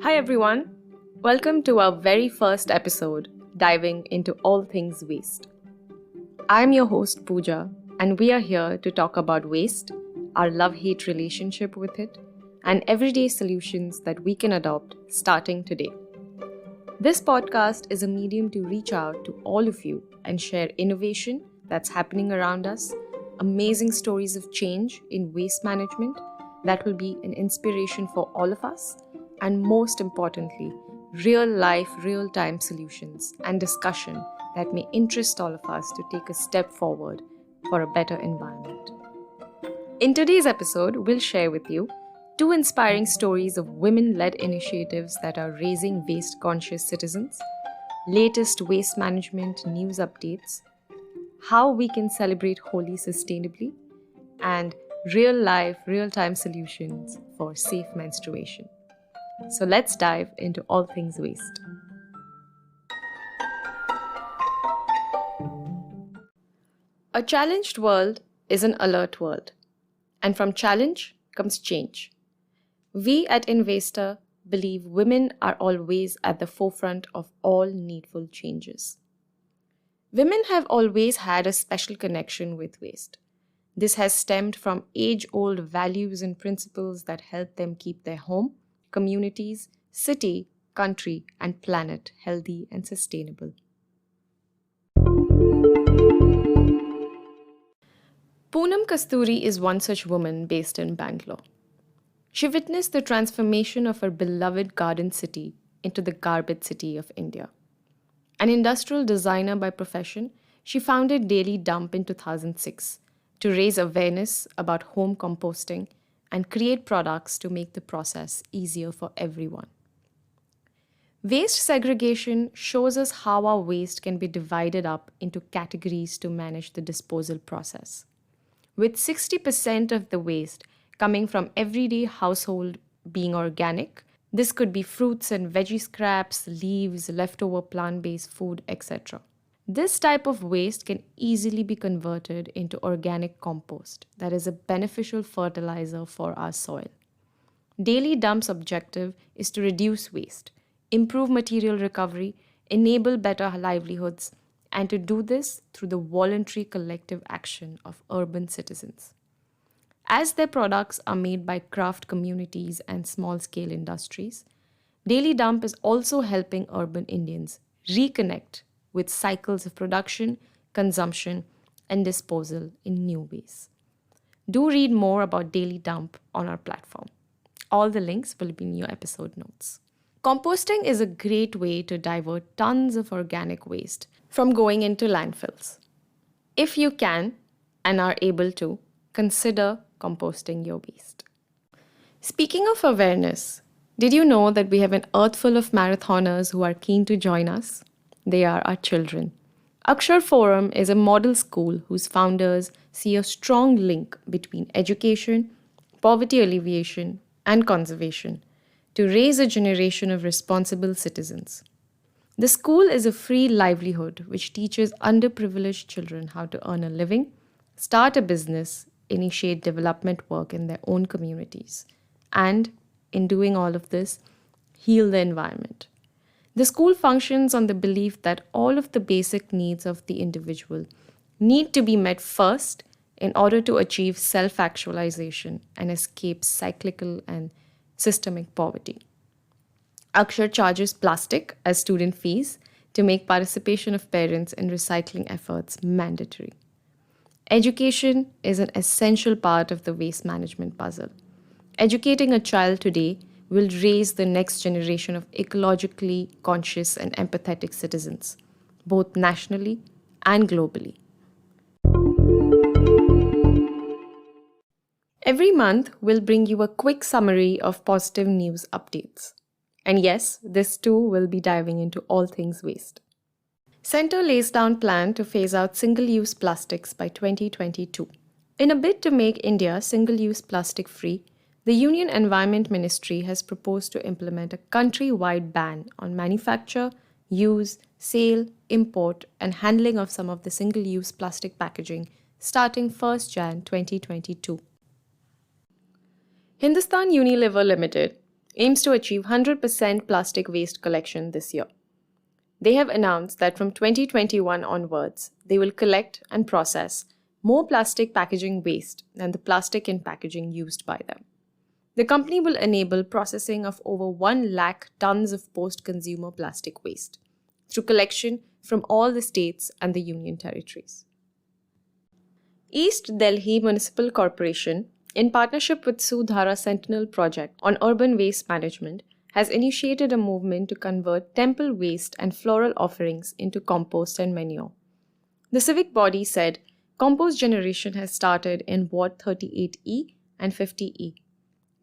Hi everyone, welcome to our very first episode diving into all things waste. I'm your host Pooja and we are here to talk about waste, our love-hate relationship with it, and everyday solutions that we can adopt starting today. This podcast is a medium to reach out to all of you and share innovation that's happening around us, amazing stories of change in waste management that will be an inspiration for all of us, and most importantly, real-life, real-time solutions and discussion that may interest all of us to take a step forward for a better environment. In today's episode, we'll share with you 2 inspiring stories of women-led initiatives that are raising waste-conscious citizens, latest waste management news updates, how we can celebrate Holi sustainably, and real-life, real-time solutions for safe menstruation. So let's dive into all things waste. A challenged world is an alert world, and from challenge comes change. We at Investor believe women are always at the forefront of all needful changes. Women have always had a special connection with waste. This has stemmed from age-old values and principles that help them keep their home, communities, city, country, and planet healthy and sustainable. Poonam Kasturi is one such woman based in Bangalore. She witnessed the transformation of her beloved garden city into the garbage city of India. An industrial designer by profession, she founded Daily Dump in 2006 to raise awareness about home composting and create products to make the process easier for everyone. Waste segregation shows us how our waste can be divided up into categories to manage the disposal process. With 60% of the waste coming from everyday household being organic, this could be fruits and veggie scraps, leaves, leftover plant-based food, etc. This type of waste can easily be converted into organic compost that is a beneficial fertilizer for our soil. Daily Dump's objective is to reduce waste, improve material recovery, enable better livelihoods, and to do this through the voluntary collective action of urban citizens. As their products are made by craft communities and small-scale industries, Daily Dump is also helping urban Indians reconnect with cycles of production, consumption, and disposal in new ways. Do read more about Daily Dump on our platform. All the links will be in your episode notes. Composting is a great way to divert tons of organic waste from going into landfills. If you can and are able to, consider composting your waste. Speaking of awareness, did you know that we have an earth full of marathoners who are keen to join us? They are our children. Akshar Forum is a model school whose founders see a strong link between education, poverty alleviation, and conservation to raise a generation of responsible citizens. The school is a free livelihood which teaches underprivileged children how to earn a living, start a business, initiate development work in their own communities, and, in doing all of this, heal the environment. The school functions on the belief that all of the basic needs of the individual need to be met first in order to achieve self-actualization and escape cyclical and systemic poverty. Akshar charges plastic as student fees to make participation of parents in recycling efforts mandatory. Education is an essential part of the waste management puzzle. Educating a child today will raise the next generation of ecologically conscious and empathetic citizens, both nationally and globally. Every month, we'll bring you a quick summary of positive news updates. And yes, this too will be diving into all things waste. Centre lays down plan to phase out single-use plastics by 2022. In a bid to make India single-use plastic-free, the Union Environment Ministry has proposed to implement a country-wide ban on manufacture, use, sale, import, and handling of some of the single-use plastic packaging starting 1st Jan 2022. Hindustan Unilever Limited aims to achieve 100% plastic waste collection this year. They have announced that from 2021 onwards, they will collect and process more plastic packaging waste than the plastic in packaging used by them. The company will enable processing of over 1 lakh tons of post-consumer plastic waste through collection from all the states and the Union territories. East Delhi Municipal Corporation, in partnership with Sudhara Sentinel Project on urban waste management, has initiated a movement to convert temple waste and floral offerings into compost and manure. The civic body said compost generation has started in Ward 38E and 50E.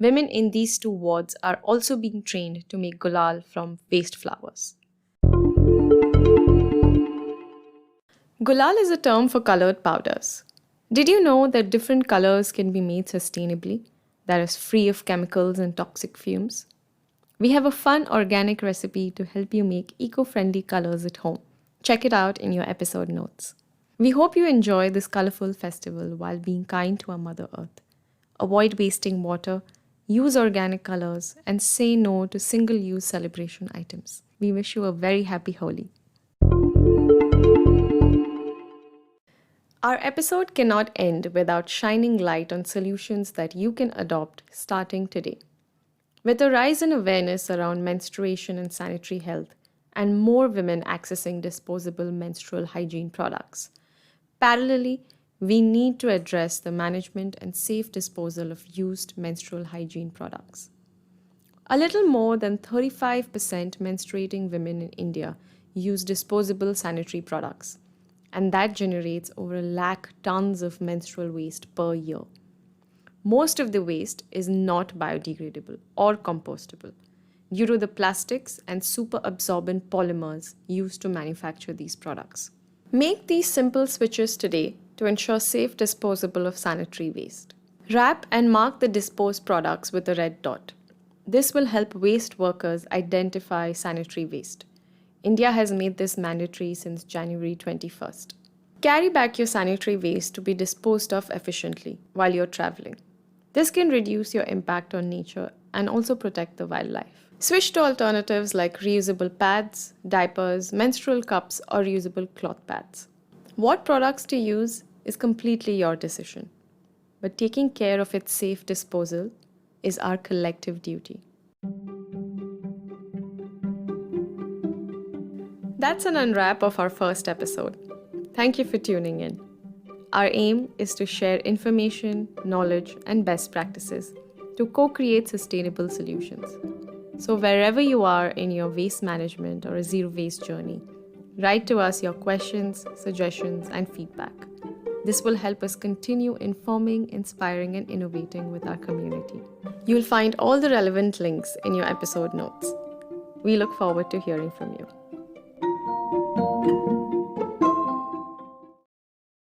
Women in these two wards are also being trained to make gulal from waste flowers. Gulal is a term for colored powders. Did you know that different colors can be made sustainably, that is, free of chemicals and toxic fumes? We have a fun organic recipe to help you make eco-friendly colors at home. Check it out in your episode notes. We hope you enjoy this colorful festival while being kind to our Mother Earth. Avoid wasting water, use organic colors, and say no to single-use celebration items. We wish you a very happy Holi. Our episode cannot end without shining light on solutions that you can adopt starting today. With a rise in awareness around menstruation and sanitary health, and more women accessing disposable menstrual hygiene products, parallelly, we need to address the management and safe disposal of used menstrual hygiene products. A little more than 35% menstruating women in India use disposable sanitary products, and that generates over 1 lakh tons of menstrual waste per year. Most of the waste is not biodegradable or compostable due to the plastics and super absorbent polymers used to manufacture these products. Make these simple switches today to ensure safe disposal of sanitary waste. Wrap and mark the disposed products with a red dot. This will help waste workers identify sanitary waste. India has made this mandatory since January 21st. Carry back your sanitary waste to be disposed of efficiently while you're traveling. This can reduce your impact on nature and also protect the wildlife. Switch to alternatives like reusable pads, diapers, menstrual cups, or reusable cloth pads. What products to use is completely your decision, but taking care of its safe disposal is our collective duty. That's an unwrap of our first episode. Thank you for tuning in. Our aim is to share information, knowledge, and best practices to co-create sustainable solutions. So wherever you are in your waste management or a zero waste journey, write to us your questions, suggestions, and feedback. This will help us continue informing, inspiring, and innovating with our community. You'll find all the relevant links in your episode notes. We look forward to hearing from you.